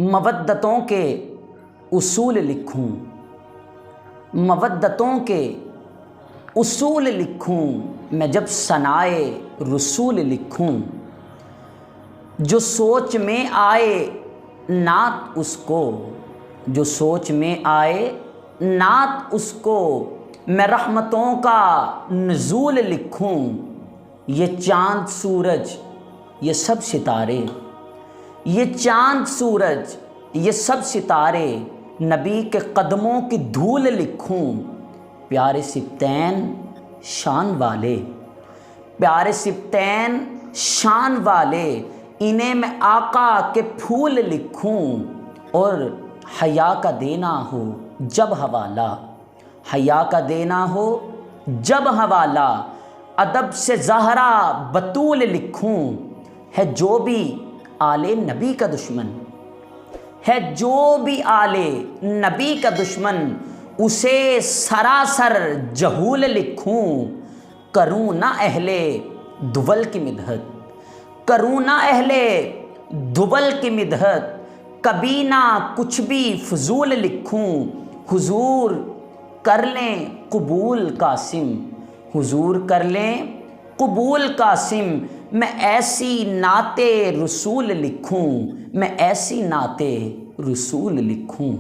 مودتوں کے اصول لکھوں، مودتوں کے اصول لکھوں، میں جب ثنائے رسول لکھوں، جو سوچ میں آئے نعت اس کو، جو سوچ میں آئے نعت اس کو، میں رحمتوں کا نزول لکھوں، یہ چاند سورج یہ سب ستارے، یہ چاند سورج یہ سب ستارے، نبی کے قدموں کی دھول لکھوں، پیارے سبطین شان والے، پیارے سبطین شان والے، انہیں میں آقا کے پھول لکھوں، اور حیا کا دینا ہو جب حوالہ، حیا کا دینا ہو جب حوالہ، ادب سے زہرا بطول لکھوں، ہے جو بھی آل نبی کا دشمن، ہے جو بھی آل نبی کا دشمن، اسے سراسر جہول لکھوں، کروں نہ اہل دول کی مدحت، کروں نہ اہل دول کی مدحت، کبھی نہ کچھ بھی فضول لکھوں، حضور کر لیں قبول قاسم، حضور کر لیں قبول قاسم، میں ایسی نعت رسول لکھوں، میں ایسی نعت رسول لکھوں۔